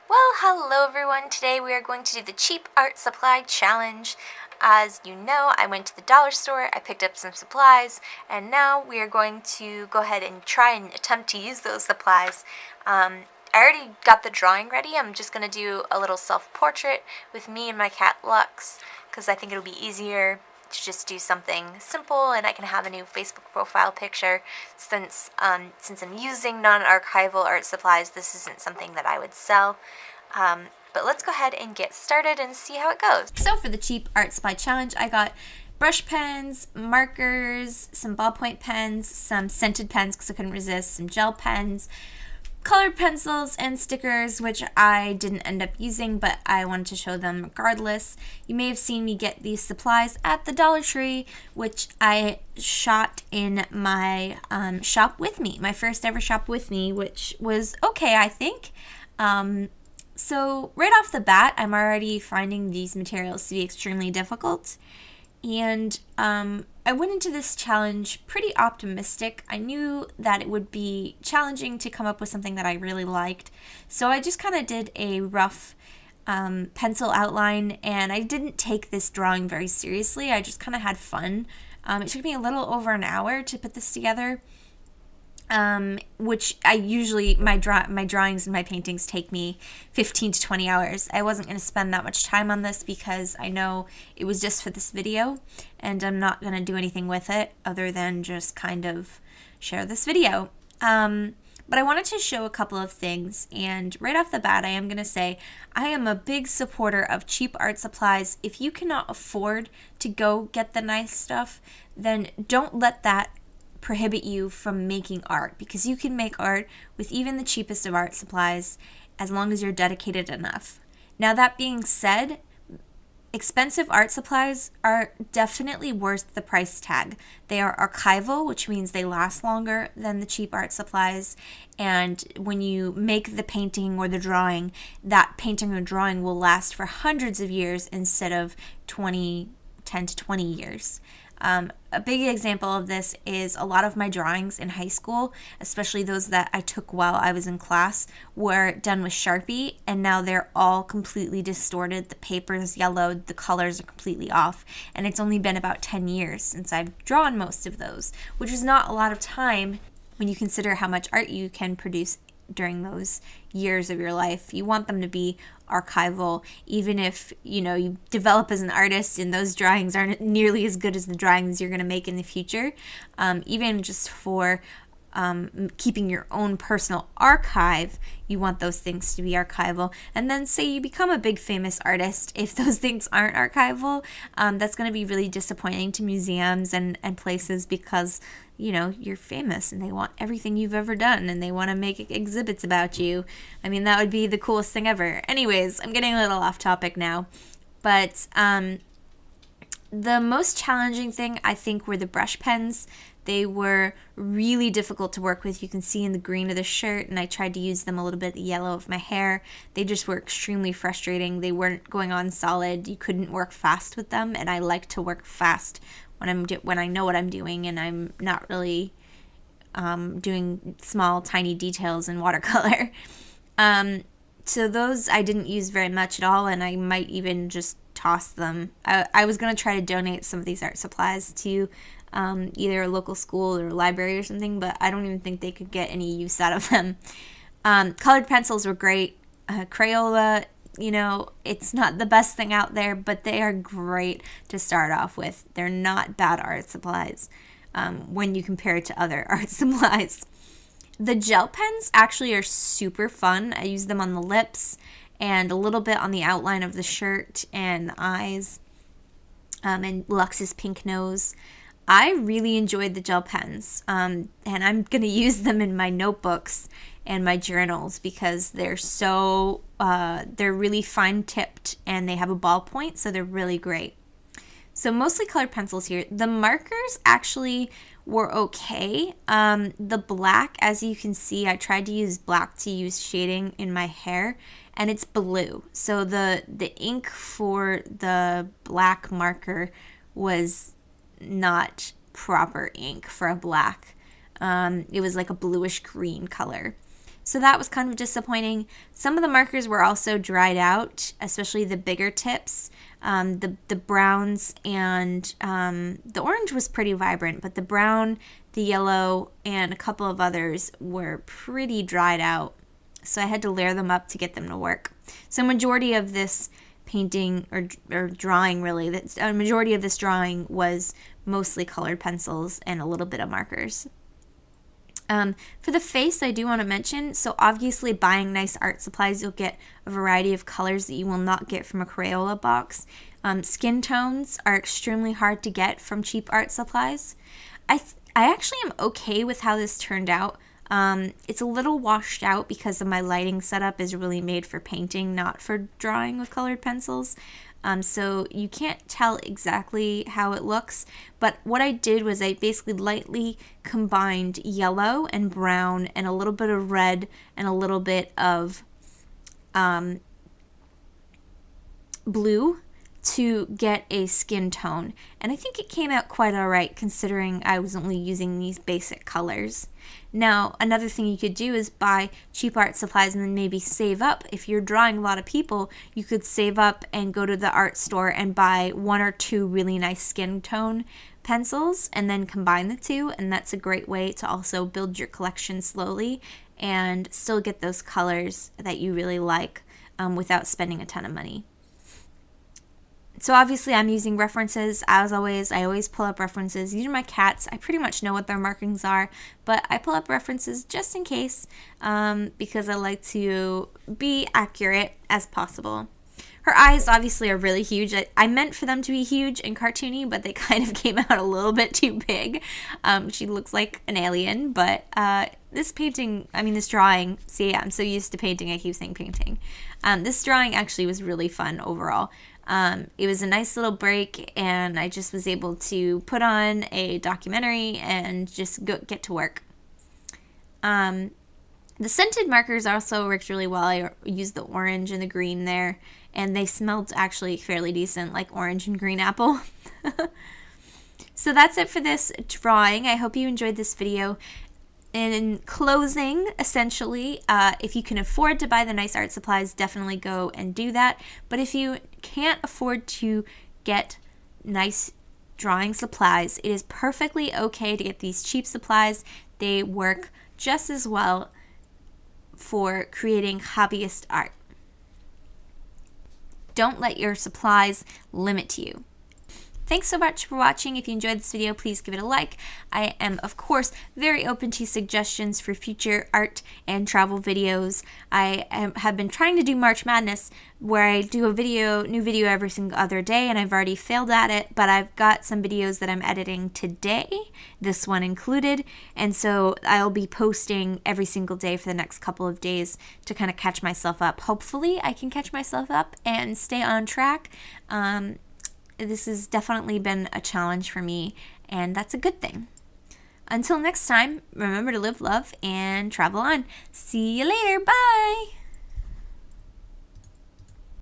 Well, hello everyone. Today we are going to do the cheap art supply challenge. As you know, I went to the dollar store, I picked up some supplies, and now we are going to go ahead and try and attempt to use those supplies. I already got the drawing ready. I'm just going to do a little self-portrait with me and my cat Lux, because I think it'll be easier to just do something simple, and I can have a new Facebook profile picture. Since I'm using non-archival art supplies, this isn't something that I would sell. But let's go ahead and get started and see how it goes. So for the cheap art supply challenge, I got brush pens, markers, some ballpoint pens, some scented pens because I couldn't resist, some gel pens, colored pencils, and stickers, which I didn't end up using, but I wanted to show them regardless. You may have seen me get these supplies at the Dollar Tree, which I shot in my shop with me, my first ever shop with me, which was okay, I think. So right off the bat, I'm already finding these materials to be extremely difficult. And I went into this challenge pretty optimistic. I knew that it would be challenging to come up with something that I really liked. So I just kind of did a rough pencil outline, and I didn't take this drawing very seriously. I just kind of had fun. It took me a little over an hour to put this together. Which I usually, my drawings and my paintings take me 15 to 20 hours. I wasn't going to spend that much time on this because I know it was just for this video, and I'm not going to do anything with it other than just kind of share this video. But I wanted to show a couple of things, and right off the bat, I am going to say I am a big supporter of cheap art supplies. If you cannot afford to go get the nice stuff, then don't let that prohibit you from making art, because you can make art with even the cheapest of art supplies as long as you're dedicated enough. Now, that being said, expensive art supplies are definitely worth the price tag. They are archival, which means they last longer than the cheap art supplies, and when you make the painting or the drawing, that painting or drawing will last for hundreds of years instead of 10 to 20 years. A big example of this is a lot of my drawings in high school, especially those that I took while I was in class, were done with Sharpie, and now they're all completely distorted. The paper is yellowed, the colors are completely off, and it's only been about 10 years since I've drawn most of those, which is not a lot of time when you consider how much art you can produce during those years of your life. You want them to be archival, even if you develop as an artist and those drawings aren't nearly as good as the drawings you're going to make in the future. Even just for keeping your own personal archive, you want those things to be archival. And then say you become a big famous artist, if those things aren't archival, that's going to be really disappointing to museums and places, because you're famous and they want everything you've ever done and they want to make exhibits about you. I mean, that would be the coolest thing ever. Anyways, I'm getting a little off topic now, but the most challenging thing, I think, were the brush pens. They were really difficult to work with. You can see in the green of the shirt, and I tried to use them a little bit of the yellow of my hair. They just were extremely frustrating. They weren't going on solid. You couldn't work fast with them, and I like to work fast when I know what I'm doing and I'm not really doing small, tiny details in watercolor. So those I didn't use very much at all, and I might even just toss them. I was going to try to donate some of these art supplies to either a local school or a library or something, but I don't even think they could get any use out of them. Colored pencils were great. Crayola, it's not the best thing out there, but they are great to start off with. They're not bad art supplies when you compare it to other art supplies. The gel pens actually are super fun. I use them on the lips and a little bit on the outline of the shirt and the eyes, and Lux's pink nose. I really enjoyed the gel pens, and I'm going to use them in my notebooks and my journals because they're they're really fine tipped and they have a ballpoint, so they're really great. So mostly colored pencils here. The markers actually were okay. The black, as you can see, I tried to use black to use shading in my hair, and it's blue. So the ink for the black marker was not proper ink for a black. It was like a bluish green color. So that was kind of disappointing. Some of the markers were also dried out, especially the bigger tips. The browns and the orange was pretty vibrant, but the brown, the yellow, and a couple of others were pretty dried out. So I had to layer them up to get them to work. So majority of this painting or drawing, really, a majority of this drawing was mostly colored pencils and a little bit of markers. For the face, I do want to mention, so obviously buying nice art supplies, you'll get a variety of colors that you will not get from a Crayola box. Skin tones are extremely hard to get from cheap art supplies. I actually am okay with how this turned out. It's a little washed out because of my lighting setup is really made for painting, not for drawing with colored pencils. So you can't tell exactly how it looks, but what I did was I basically lightly combined yellow and brown and a little bit of red and a little bit of blue to get a skin tone, and I think it came out quite alright considering I was only using these basic colors. Now, another thing you could do is buy cheap art supplies and then maybe save up. If you're drawing a lot of people, you could save up and go to the art store and buy 1 or 2 really nice skin tone pencils and then combine the two, and that's a great way to also build your collection slowly and still get those colors that you really like without spending a ton of money. So obviously I'm using references, as always. I always pull up references. These are my cats. I pretty much know what their markings are, but I pull up references just in case because I like to be accurate as possible. Her eyes obviously are really huge. I meant for them to be huge and cartoony, but they kind of came out a little bit too big. She looks like an alien, but this drawing, see, I'm so used to painting, I keep saying painting. This drawing actually was really fun overall. It was a nice little break, and I just was able to put on a documentary and just get to work. The scented markers also worked really well. I used the orange and the green there, and they smelled actually fairly decent, like orange and green apple. So that's it for this drawing. I hope you enjoyed this video. In closing, essentially, if you can afford to buy the nice art supplies, definitely go and do that. But if you can't afford to get nice drawing supplies, it is perfectly okay to get these cheap supplies. They work just as well for creating hobbyist art. Don't let your supplies limit you. Thanks so much for watching. If you enjoyed this video, please give it a like. I am, of course, very open to suggestions for future art and travel videos. I have been trying to do March Madness, where I do a new video every single other day, and I've already failed at it, but I've got some videos that I'm editing today, this one included, and so I'll be posting every single day for the next couple of days to kind of catch myself up. Hopefully, I can catch myself up and stay on track. This has definitely been a challenge for me, and that's a good thing. Until next time, remember to live, love, and travel on. See you later. Bye!